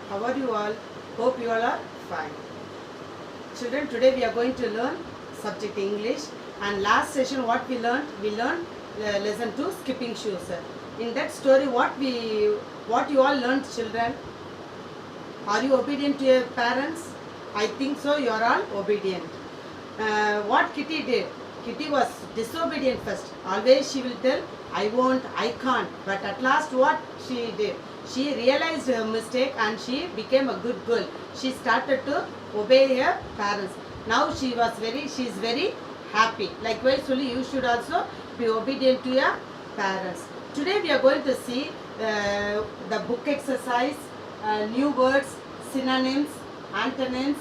How are you all? Hope you all are fine. Children, today we are going to learn subject English. And last session what we learned? We learned lesson 2, skipping shoes. In that story what you all learned, children? Are you obedient to your parents? I think so, you are all obedient. What Kitty did? Kitty was disobedient first. Always she will tell, I won't, I can't. But at last what she did? She realized her mistake and she became a good girl. She started to obey her parents. Now she is very happy. Likewise, you should also be obedient to your parents. Today we are going to see the book exercise, new words, synonyms, antonyms,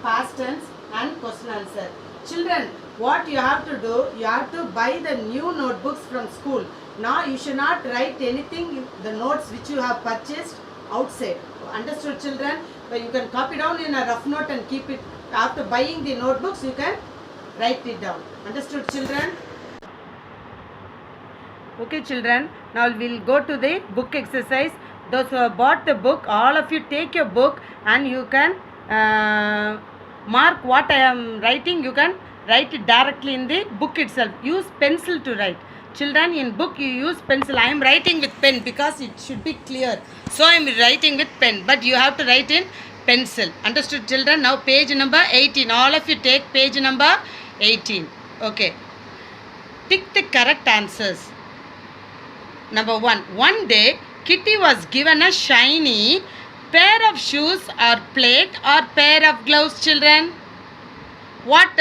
past tense and question answer. Children, what you have to do, you have to buy the new notebooks from school. Now you should not write anything, the notes which you have purchased outside. Understood, children? But you can copy down in a rough note and keep it. After buying the notebooks, you can write it down. Understood, children? Okay, children, now we'll go to the book exercise. Those who have bought the book, all of you take your book and you can mark what I am writing. You can write it directly in the book itself. Use pencil to write. Children, in book you use pencil. I am writing with pen because it should be clear. So I am writing with pen, but you have to write in pencil. Understood, children? Now page number 18. All of you take page number 18. Okay. Pick the correct answers. Number 1. One day, Kitty was given a shiny pair of shoes or plate or pair of gloves, children. What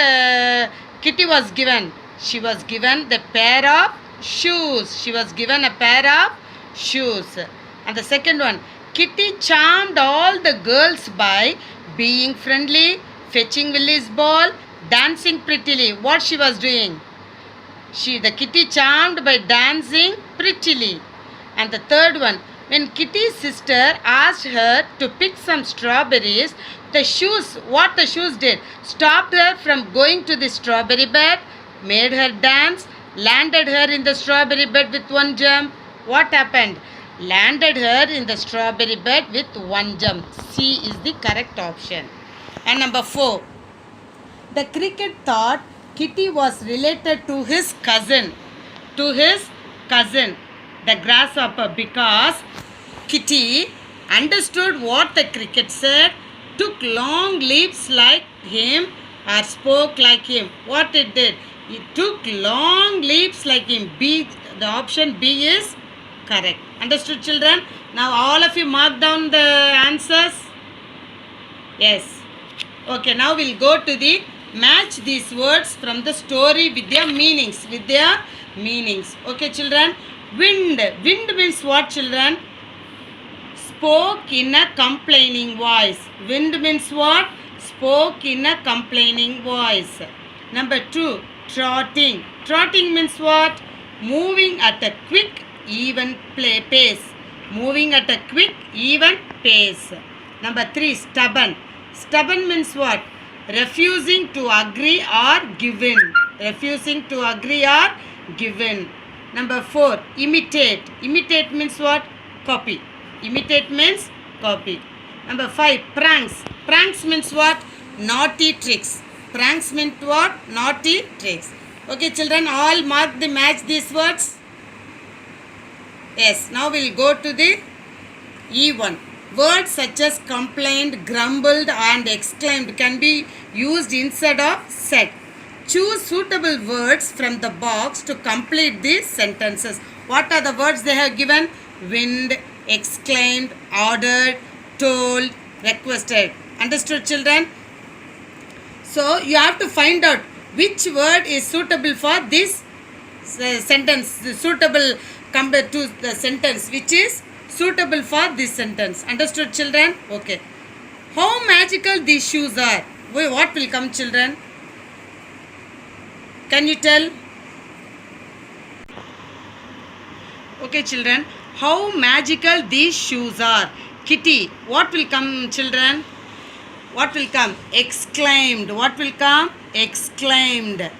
Kitty was given? She was given the pair of shoes. She was given a pair of shoes. And the second one, Kitty charmed all the girls by being friendly, fetching Willie's ball, dancing prettily. What she was doing? The Kitty charmed by dancing prettily. And the third one, when Kitty's sister asked her to pick some strawberries, what the shoes did? Stopped her from going to the strawberry bed, made her dance, landed her in the strawberry bed with one jump. What happened? Landed her in the strawberry bed with one jump. C is the correct option. And number 4, the cricket thought Kitty was related to his cousin. The grasshopper, because Kitty understood what the cricket said, took long leaps like him or spoke like him. What it did? It took long leaps like him. B, the option B is correct. Understood, children? Now all of you mark down the answers. Yes. Okay, now we'll go to the match these words from the story with their meanings. Okay, children? Wind means what, children? Spoke in a complaining voice. Wind means what? Spoke in a complaining voice. Number 2, trotting means what? Moving at a quick even pace. Number 3, stubborn means what? Refusing to agree or given. Number 4, imitate means what? Copy. Number 5, pranks means what? Naughty tricks. Okay, children, all mark the match these words. Yes, now we'll go to the E1. Words such as complained, grumbled and exclaimed can be used instead of said. Choose suitable words from the box to complete these sentences. What are the words they have given? Wind, exclaimed, ordered, told, requested. Understood, children? So you have to find out which word is suitable for this sentence, suitable compared to the sentence which is suitable for this sentence. Understood, children? Okay. How magical these shoes are. What will come, children? Can you tell? Okay, children. How magical these shoes are. Kitty. What will come, children? What will come? Exclaimed. What will come? Exclaimed.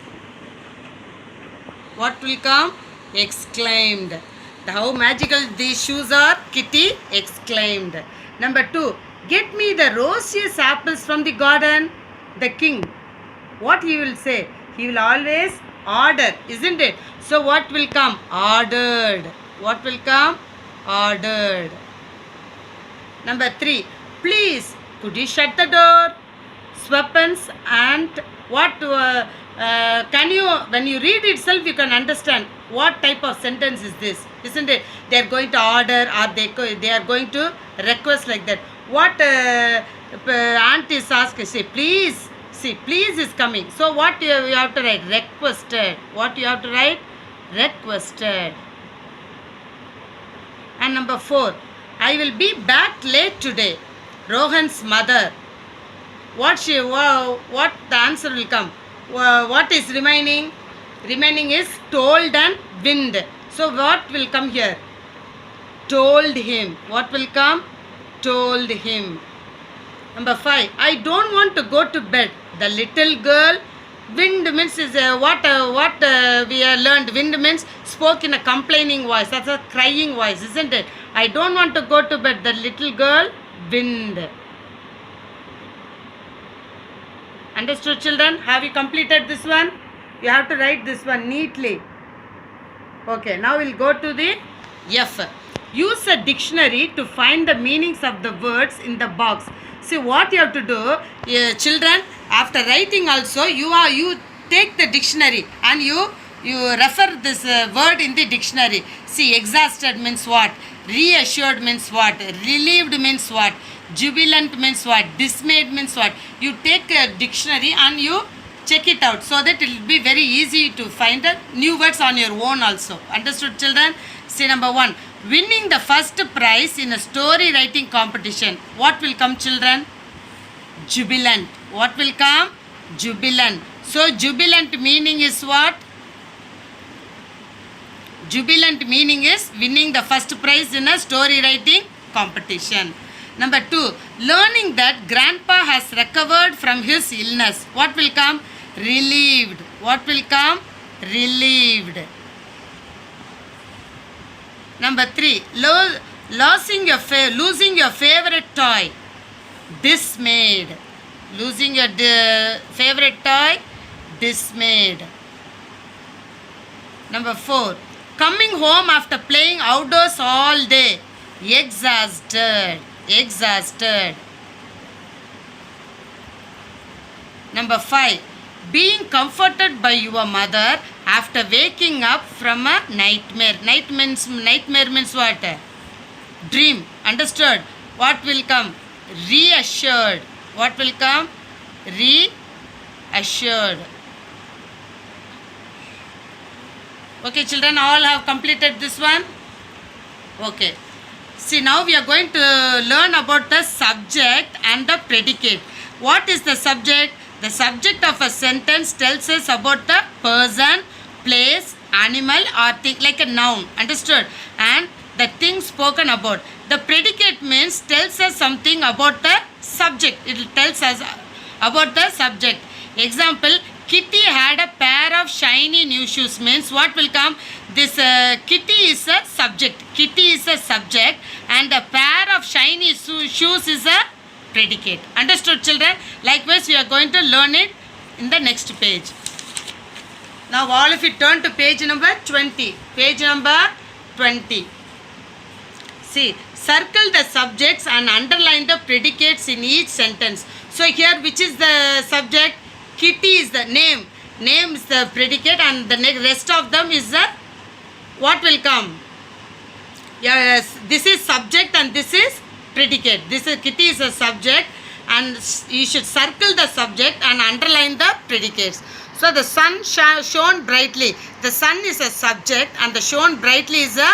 What will come? Exclaimed. How magical these shoes are. Kitty exclaimed. Number 2, get me the rosiest apples from the garden. The king, what he will say? He will always order, isn't it? So what will come? Ordered. What will come? Ordered. Number 3, please, could you shut the door? Weapons and what can you, when you read itself, you can understand what type of sentence is this, isn't it? They are going to order, or they are going to request, like that. What aunt is asking, say please. See, please is coming. So what you have to write? Requested. What you have to write? Requested. And number 4, I will be back late today. Rohan's mother. What the answer will come? What is remaining? Remaining is told and wind. So what will come here? Told him. What will come? Told him. Number 5, I don't want to go to bed. The little girl. Wind means is what we have learned. Wind means spoke in a complaining voice. That's a crying voice, isn't it? I don't want to go to bed. The little girl. Wind. Understood, children? Have you completed this one? You have to write this one neatly. Okay, now we'll go to the F. Use a dictionary to find the meanings of the words in the box. See what you have to do, children. After writing also, you take the dictionary and you refer this word in the dictionary. See, exhausted means what? Reassured means what? Relieved means what? Jubilant means what? Dismayed means what? You take a dictionary and you check it out, so that it will be very easy to find new words on your own also. Understood, children? See, number 1, winning the first prize in a story writing competition. What will come, children? Jubilant. What will come? Jubilant. So jubilant meaning is what? Jubilant meaning is winning the first prize in a story writing competition. Number 2, learning that grandpa has recovered from his illness. What will come? Relieved. What will come? Relieved. Number 3, losing your favorite toy. Dismayed. Losing your favorite toy. Dismayed. Number 4, coming home after playing outdoors all day. Exhausted. Exhausted. Number 5, being comforted by your mother after waking up from a nightmare. Nightmare means what? Dream. Understood? What will come? Reassured. What will come? Reassured. Okay, children, all have completed this one? Okay. See, now we are going to learn about the subject and the predicate. What is the subject? The subject of a sentence tells us about the person, place, animal or thing, like a noun. Understood? And the thing spoken about. The predicate means tells us something about the subject. It tells us about the subject. Example, Kitty had a pair of shiny new shoes means what will come? This Kitty is a subject. Kitty is a subject and a pair of shiny shoes is a predicate. Understood, children? Likewise, we are going to learn it in the next page. Now all of you turn to page number 20. Page number 20. See, circle the subjects and underline the predicates in each sentence. So here, which is the subject? Kitty is the name. Name is the predicate and the rest of them is the, what will come? Yes, this is subject and this is predicate. This is Kitty is a subject and you should circle the subject and underline the predicates. So the sun shone brightly. The sun is a subject and the shone brightly is a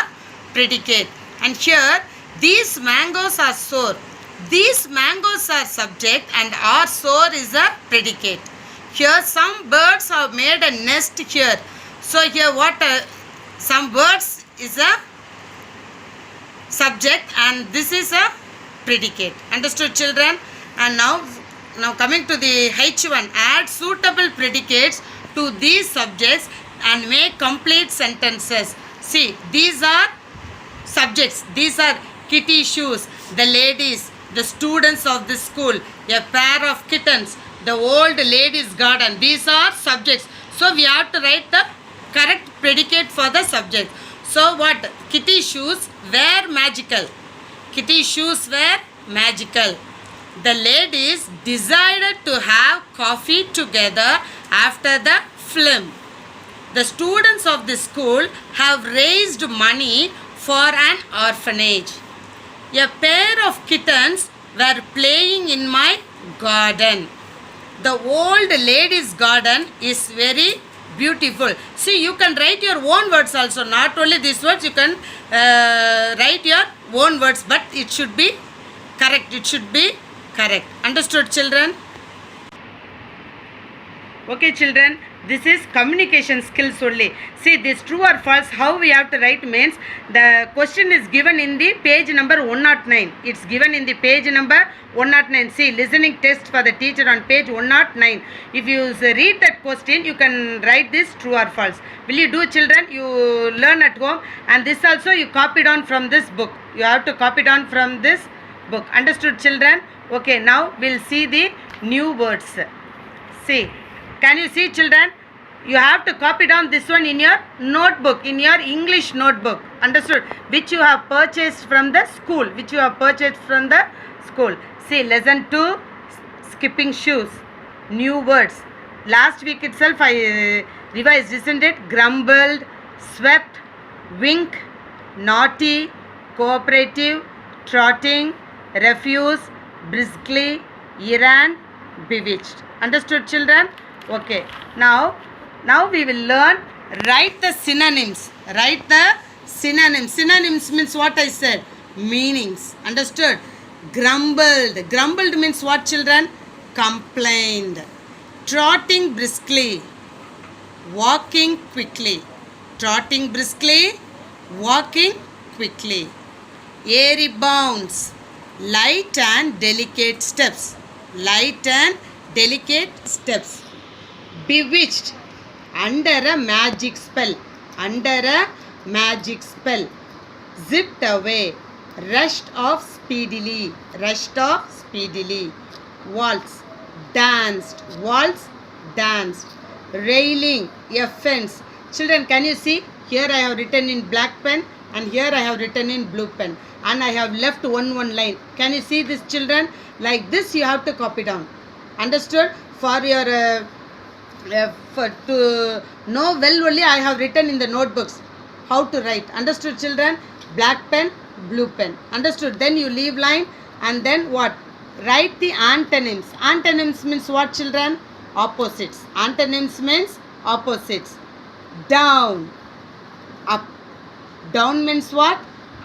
predicate. And here, these mangoes are sour. These mangoes are subject and are sour is a predicate. Here some birds have made a nest here. So here what? Some birds is a subject and this is a predicate. Understood, children? And now coming to the H1. Add suitable predicates to these subjects and make complete sentences. See, these are subjects. These are Kitty shoes, the ladies, the students of this school, a pair of kittens, the old lady's garden. These are subjects. So we have to write the correct predicate for the subject. So what? Kitty shoes were magical. Kitty shoes were magical. The ladies decided to have coffee together after the film. The students of the school have raised money for an orphanage. A pair of kittens were playing in my garden. The old lady's garden is very beautiful. See, you can write your own words also. Not only these words, you can write your own words, but it should be correct. It should be correct. Understood, children? Okay, children, this is communication skills only. See, this true or false, how we have to write means the question is given in the page number 109. It's given in the page number 109. See, listening test for the teacher on page 109. If you read that question, you can write this true or false. Will you do, children? You learn at home, and this also you copied on from this book. You have to copy it on from this book. Understood, children? Okay, now we'll see the new words. See. Can you see, children? You have to copy down this one in your notebook, in your English notebook. Understood? Which you have purchased from the school. Which you have purchased from the school. See, lesson 2, skipping shoes. New words. Last week itself I revised, isn't it? Grumbled, swept, wink, naughty, cooperative, trotting, refuse, briskly, errand, bewitched. Understood, children? Okay, now we will learn write the synonyms. Write the synonyms. Synonyms means what I said, meanings. Understood? Grumbled. Grumbled means what, children? Complained. Trotting briskly. Walking quickly. Trotting briskly. Walking quickly. Airy bounds. Light and delicate steps. Light and delicate steps. Bewitched, under a magic spell. Under a magic spell. Zipped away. Rushed off speedily. Rushed off speedily. Waltz. Danced. Waltz. Danced. Railing. A fence. Children, can you see? Here I have written in black pen, and here I have written in blue pen, and I have left one line. Can you see this, children? Like this you have to copy down. Understood? For your to know well only I have written in the notebooks how to write. Understood, children? Black pen, blue pen. Understood? Then you leave line, and then what? Write the antonyms. Antonyms means what, children? Opposites. Antonyms means opposites. Down, up. Down means what?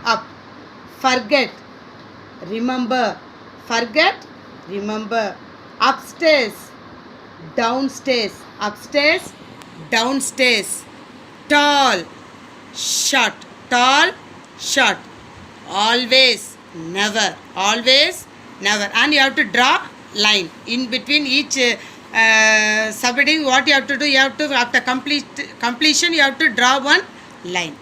Up. Forget, remember. Forget, remember. Upstairs, downstairs. Upstairs, downstairs. Tall, short. Tall, short. Always, never. Always, never. And you have to draw line in between each subheading. What you have to do? You have to, after completion, you have to draw one line.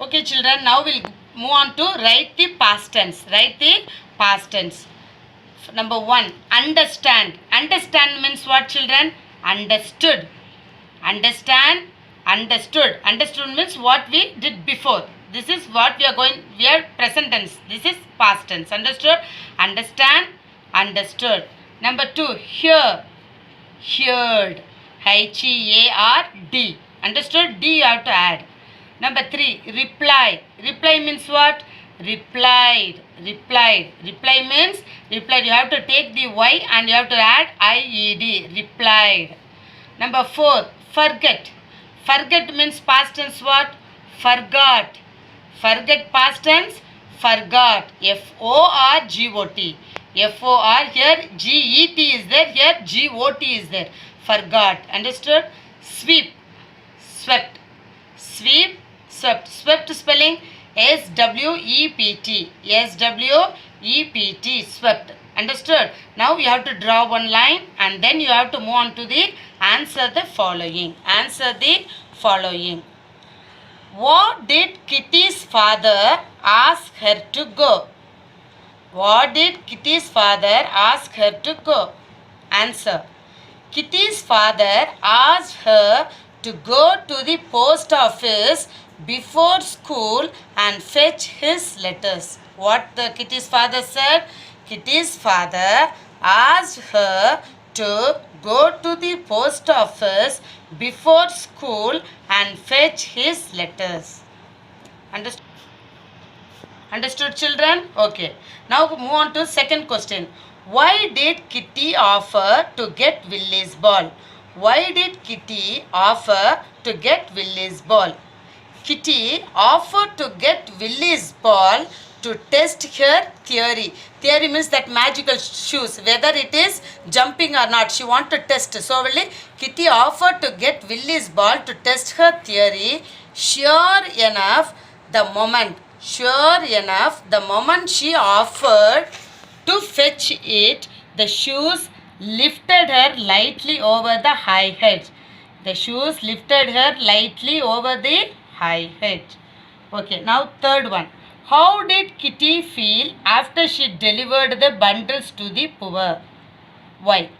Okay, children, now we'll move on to write the past tense. Write the past tense. Number 1, understand. Understand means what, children? Understood. Understand, understood. Understood means what we did before. This is what we are present tense. This is past tense. Understood? Understand, understood. Number 2, hear. Heard. H-E-A-R-D. Understood? D you have to add. Number 3, reply. Reply means what? Replied. Replied. Reply means replied. You have to take the Y and you have to add I-E-D. Replied. Number 4, forget. Forget means past tense what? Forgot. Forget past tense? Forgot. F-O-R-G-O-T. F-O-R, here G-E-T is there, here G-O-T is there. Forgot. Understood? Sweep. Swept. Sweep. Swept. Swept spelling S-W-E-P-T. S-W-E-P-T. Swept. Understood? Now you have to draw one line and then you have to move on to the answer the following. Answer the following. What did Kitty's father ask her to go? What did Kitty's father ask her to go? Answer. Kitty's father asked her to go to the post office before school and fetch his letters. What the Kitty's father said? Kitty's father asked her to go to the post office before school and fetch his letters. Understood? Understood, children? Okay. Now move on to second question. Why did Kitty offer to get Willy's ball? Why did Kitty offer to get Willy's ball? Kitty offered to get Willy's ball to test her theory. Theory means that magical shoes, whether it is jumping or not. She want to test. So, Kitty offered to get Willy's ball to test her theory. Sure enough, the moment she offered to fetch it, the shoes lifted her lightly over the high hedge. The shoes lifted her lightly over the high hedge. Okay, now third one. How did Kitty feel after she delivered the bundles to the poor? Why?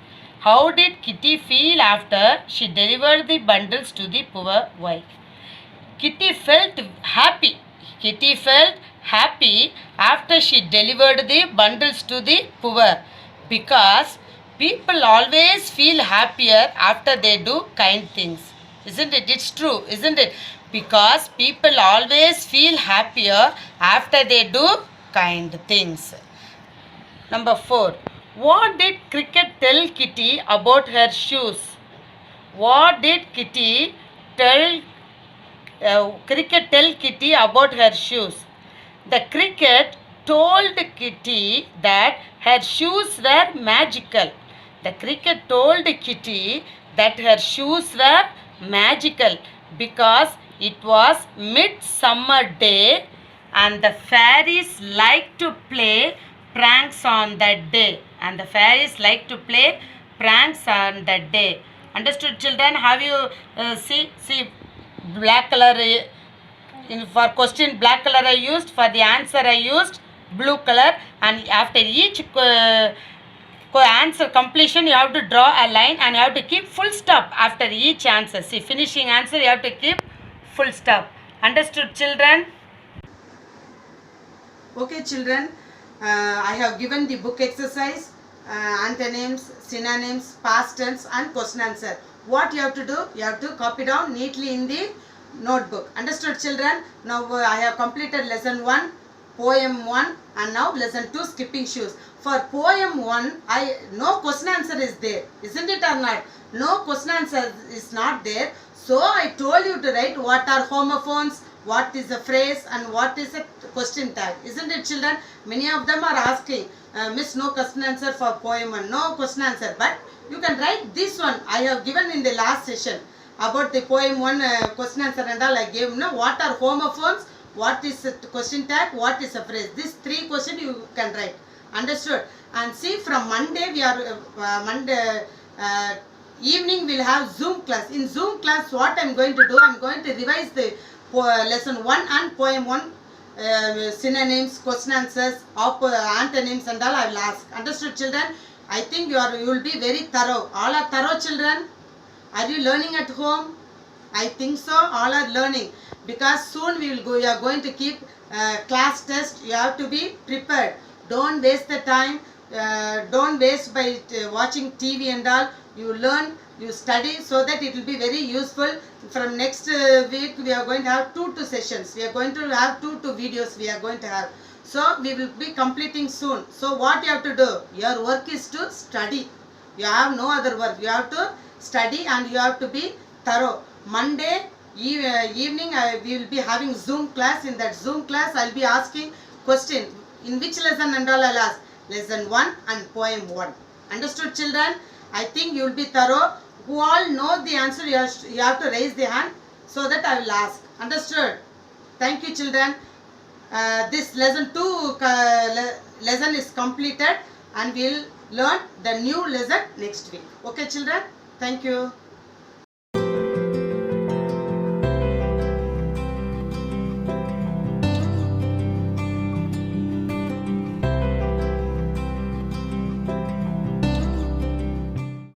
How did Kitty feel after she delivered the bundles to the poor? Why? Kitty felt happy. Kitty felt happy after she delivered the bundles to the poor because people always feel happier after they do kind things. Isn't it? It's true, isn't it? Because people always feel happier after they do kind things. Number 4. What did Cricket tell Kitty about her shoes? What did Cricket tell Kitty about her shoes? The cricket told Kitty that her shoes were magical. The cricket told Kitty that her shoes were magical because it was midsummer day and the fairies like to play pranks on that day. And the fairies like to play pranks on that day. Understood, children? Have you see black color? For question black color I used, for the answer I used blue color, and after each answer completion you have to draw a line and you have to keep full stop after each answer. See, finishing answer you have to keep full stop. Understood, children? Okay, children, I have given the book exercise, antonyms, synonyms, past tense and question answer. What you have to do? You have to copy down neatly in the notebook. Understood, children? Now I have completed lesson 1, poem 1, and now lesson 2, skipping shoes. For poem 1, no question answer is there, isn't it or not? No question answer is not there. So I told you to write what are homophones, what is a phrase, and what is a question tag, isn't it, children? Many of them are asking, Miss, no question answer for poem 1, no question answer, but you can write this one. I have given in the last session about the poem 1 question answer and all I gave. What are homophones, what is a question tag, what is a phrase. These 3 questions you can write. Understood? And see, from Monday we are Monday evening we'll have Zoom class. In Zoom class what I'm going to do, I'm going to revise the lesson 1 and poem 1 synonyms, question answers, antonyms and all I will ask. Understood, children? I think you will be very thorough. All are thorough, children? Are you learning at home? I think so. All are learning because soon we are going to keep class test. You have to be prepared. Don't waste the time. Don't waste by watching TV and all. You learn, you study so that it will be very useful. From next week we are going to have 2 sessions. We are going to have 2 videos we are going to have. So we will be completing soon. So what you have to do? Your work is to study. You have no other work. You have to study and you have to be thorough. Monday evening we will be having Zoom class. In that Zoom class I will be asking question. In which lesson and all I will ask? Lesson 1 and poem 1. Understood, children? I think you will be thorough. Who all know the answer, you have to raise the hand so that I will ask. Understood? Thank you, children. This lesson 2 lesson is completed and we will learn the new lesson next week. Okay, children? Thank you.